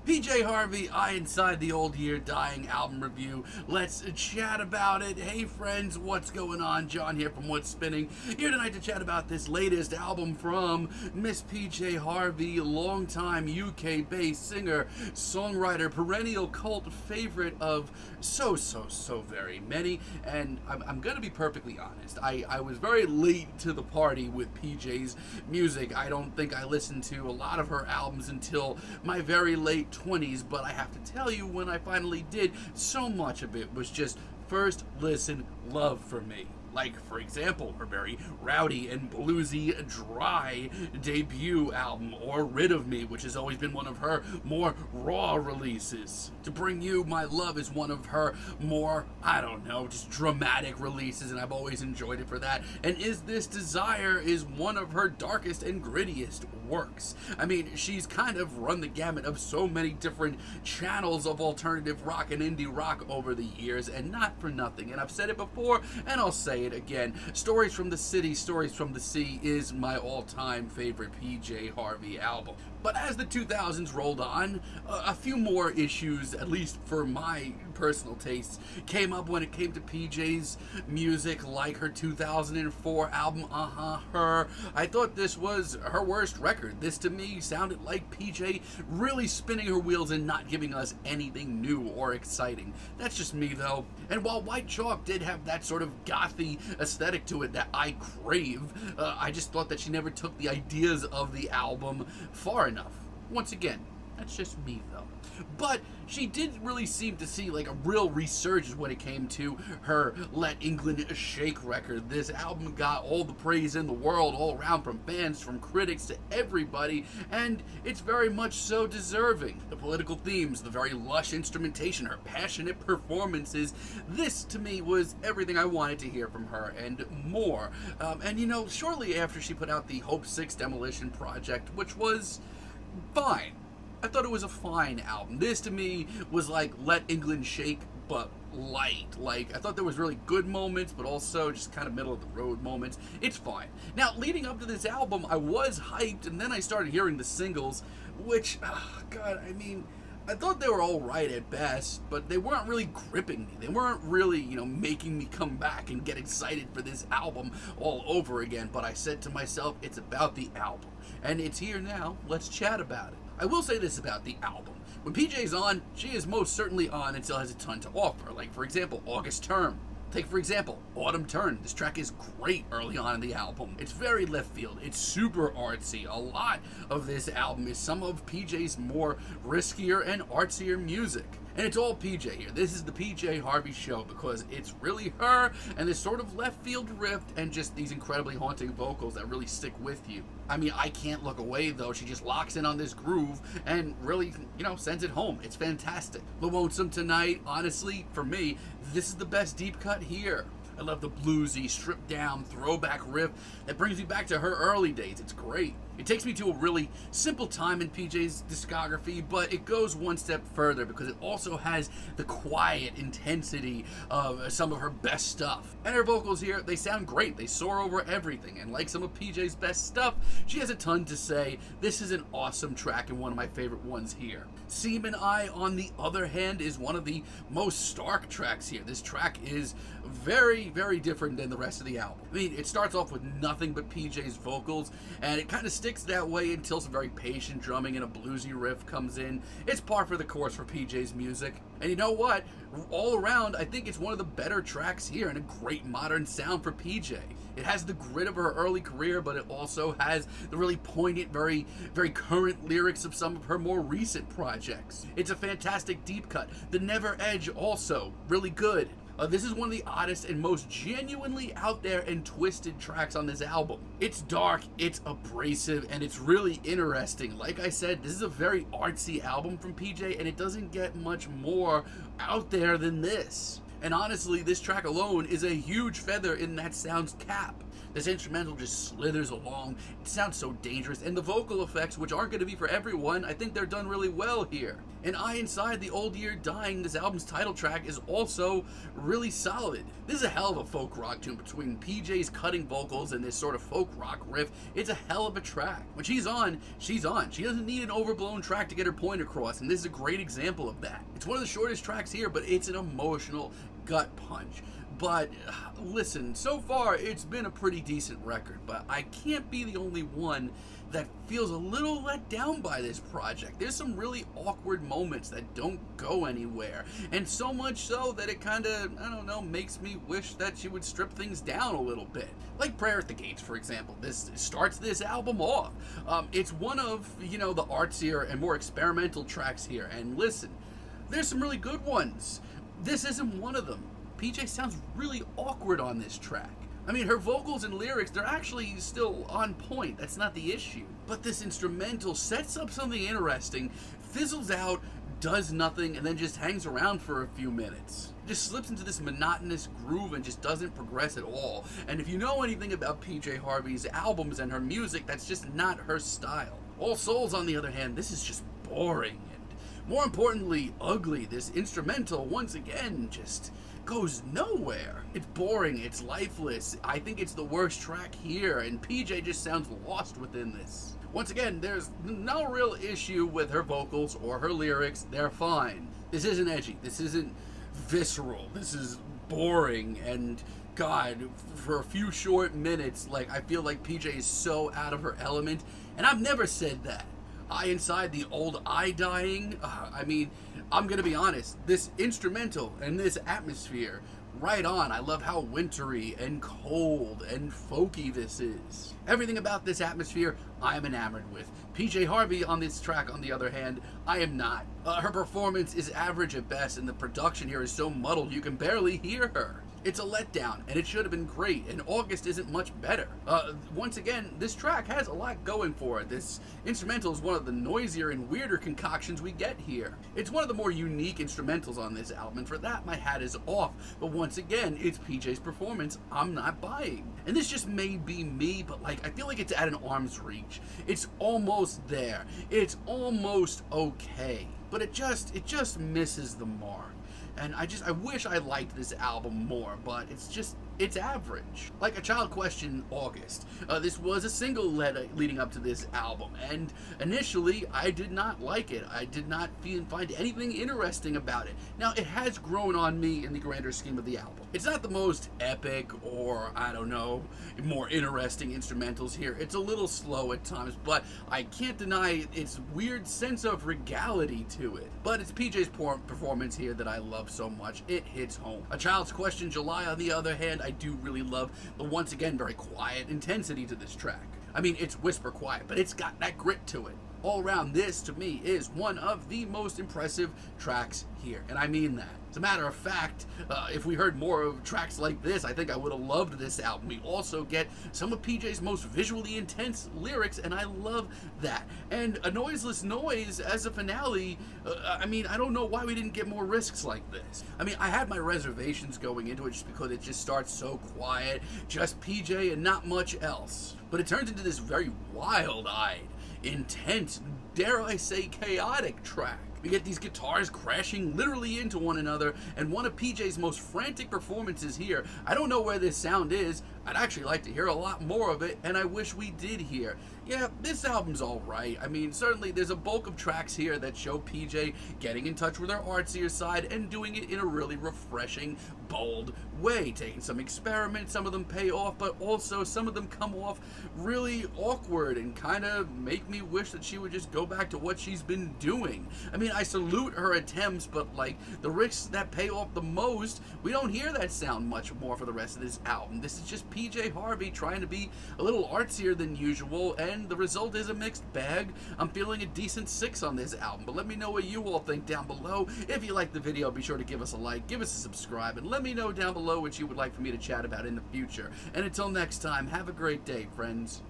PJ Harvey, I Inside the Old Year Dying album review. Let's chat about it. Hey friends, what's going on? John here from What's Spinning. Here tonight to chat about this latest album from Miss PJ Harvey, longtime UK-based singer, songwriter, perennial cult favorite of so very many. And I'm gonna be perfectly honest. I was very late to the party with PJ's music. I don't think I listened to a lot of her albums until my very late 20s, but I have to tell you, when I finally did, so much of it was just first listen love for me. Like, for example, her very rowdy and bluesy, dry debut album, or Rid of Me, which has always been one of her more raw releases. To Bring You My Love is one of her more, I don't know, just dramatic releases, and I've always enjoyed it for that. And Is This Desire is one of her darkest and grittiest works. I mean, she's kind of run the gamut of so many different channels of alternative rock and indie rock over the years, and not for nothing. And I've said it before, and I'll say it again. Stories from the City, Stories from the Sea is my all-time favorite PJ Harvey album. But as the 2000s rolled on, a few more issues, at least for my personal tastes, came up when it came to PJ's music, like her 2004 album, Her. I thought this was her worst record. This, to me, sounded like PJ really spinning her wheels and not giving us anything new or exciting. That's just me, though. And while White Chalk did have that sort of gothy aesthetic to it that I crave, I just thought that she never took the ideas of the album far enough. Once again, that's just me, though. But she did really seem to see like a real resurgence when it came to her Let England Shake record. This album got all the praise in the world all around, from fans, from critics, to everybody, and it's very much so deserving. The political themes, the very lush instrumentation, her passionate performances, this to me was everything I wanted to hear from her and more. And you know, shortly after she put out the Hope 6 Demolition Project, which was fine. I thought it was a fine album. This to me was like Let England Shake, but light. Like, I thought there was really good moments, but also just kind of middle of the road moments. It's fine. Now, leading up to this album, I was hyped, and then I started hearing the singles, which, God, I mean, I thought they were all right at best, but they weren't really gripping me. They weren't really, making me come back and get excited for this album all over again. But I said to myself, it's about the album, and it's here now. Let's chat about it. I will say this about the album. When PJ's on, she is most certainly on and still has a ton to offer. Like, for example, August Term. Take, for example, Autumn Turn. This track is great early on in the album. It's very left field. It's super artsy. A lot of this album is some of PJ's more riskier and artsier music. And it's all PJ here. This is the PJ Harvey show because it's really her and this sort of left field riff and just these incredibly haunting vocals that really stick with you. I mean, I can't look away though. She just locks in on this groove and really, sends it home. It's fantastic. Lwonesome Tonight, honestly, for me, this is the best deep cut here. I love the bluesy, stripped down, throwback riff that brings me back to her early days. It's great. It takes me to a really simple time in PJ's discography, but it goes one step further because it also has the quiet intensity of some of her best stuff. And her vocals here, they sound great. They soar over everything. And like some of PJ's best stuff, she has a ton to say. This is an awesome track and one of my favorite ones here. Seaman Eye, on the other hand, is one of the most stark tracks here. This track is very, very different than the rest of the album. I mean, it starts off with nothing but PJ's vocals, and it kind of sticks that way until some very patient drumming and a bluesy riff comes in. It's par for the course for PJ's music. And you know what? All around, I think it's one of the better tracks here and a great modern sound for PJ. It has the grit of her early career, but it also has the really poignant, very, very current lyrics of some of her more recent projects. It's a fantastic deep cut. The Nether-edge also, really good. This is one of the oddest and most genuinely out there and twisted tracks on this album. It's dark, it's abrasive, and it's really interesting. Like I said, this is a very artsy album from PJ, and it doesn't get much more out there than this. And honestly, this track alone is a huge feather in that sound's cap. This instrumental just slithers along. It sounds so dangerous, and the vocal effects, which aren't going to be for everyone, I think they're done really well here. And I Inside the Old Year Dying, this album's title track, is also really solid. This is a hell of a folk rock tune between PJ's cutting vocals and this sort of folk rock riff. It's a hell of a track. When she's on, she's on. She doesn't need an overblown track to get her point across, and this is a great example of that. It's one of the shortest tracks here, but it's an emotional gut punch. But listen, so far it's been a pretty decent record, but I can't be the only one that feels a little let down by this project. There's some really awkward moments that don't go anywhere, and so much so that it kind of, I don't know, makes me wish that she would strip things down a little bit. Like Prayer at the Gates, for example. This starts this album off. It's one of, the artsier and more experimental tracks here, and listen, there's some really good ones. This isn't one of them. PJ sounds really awkward on this track. I mean, her vocals and lyrics, they're actually still on point. That's not the issue. But this instrumental sets up something interesting, fizzles out, does nothing, and then just hangs around for a few minutes. Just slips into this monotonous groove and just doesn't progress at all. And if you know anything about PJ Harvey's albums and her music, that's just not her style. All Souls, on the other hand, this is just boring and, more importantly, ugly. This instrumental, once again, just goes nowhere. It's boring, it's lifeless. I think it's the worst track here, and PJ just sounds lost within this. Once again, there's no real issue with her vocals or her lyrics. They're fine. This isn't edgy. This isn't visceral. This is boring, and God, for a few short minutes, I feel like PJ is so out of her element, and I've never said that. I Inside the Old I Dying, I'm gonna be honest, this instrumental and this atmosphere, right on. I love how wintry and cold and folky this is. Everything about this atmosphere I am enamored with. PJ Harvey on this track, on the other hand, I am not. Her performance is average at best, and the production here is so muddled you can barely hear her. It's a letdown, and it should have been great, and August isn't much better. Once again, this track has a lot going for it. This instrumental is one of the noisier and weirder concoctions we get here. It's one of the more unique instrumentals on this album, and for that my hat is off. But once again, it's PJ's performance I'm not buying. And this just may be me, but I feel like it's at an arm's reach. It's almost there. It's almost okay. But it just misses the mark. And I wish I liked this album more, but it's average. Like A Child Questioned August. This was a single leading up to this album, and initially I did not like it. I did not find anything interesting about it. Now, it has grown on me in the grander scheme of the album. It's not the most epic or, I don't know, more interesting instrumentals here. It's a little slow at times, but I can't deny its weird sense of regality to it. But it's PJ's performance here that I love so much. It hits home. A Child's Question July, on the other hand, I do really love the, once again, very quiet intensity to this track. It's whisper quiet, but it's got that grit to it. All around, this, to me, is one of the most impressive tracks here, and I mean that. As a matter of fact, if we heard more of tracks like this, I think I would have loved this album. We also get some of PJ's most visually intense lyrics, and I love that. And A Noiseless Noise as a finale, I don't know why we didn't get more risks like this. I had my reservations going into it just because it just starts so quiet, just PJ and not much else. But it turns into this very wild-eyed, intense, dare I say chaotic track. We get these guitars crashing literally into one another, and one of PJ's most frantic performances here. I don't know where this sound is. I'd actually like to hear a lot more of it, and I wish we did hear. Yeah, this album's alright. Certainly there's a bulk of tracks here that show PJ getting in touch with her artsier side and doing it in a really refreshing, bold way. Taking some experiments, some of them pay off, but also some of them come off really awkward and kind of make me wish that she would just go back to what she's been doing. I salute her attempts, but the risks that pay off the most, we don't hear that sound much more for the rest of this album. This is just PJ Harvey trying to be a little artsier than usual, and the result is a mixed bag. I'm feeling a decent 6 on this album, but let me know what you all think down below. If you liked the video, be sure to give us a like, give us a subscribe, and let me know down below what you would like for me to chat about in the future. And until next time, have a great day, friends.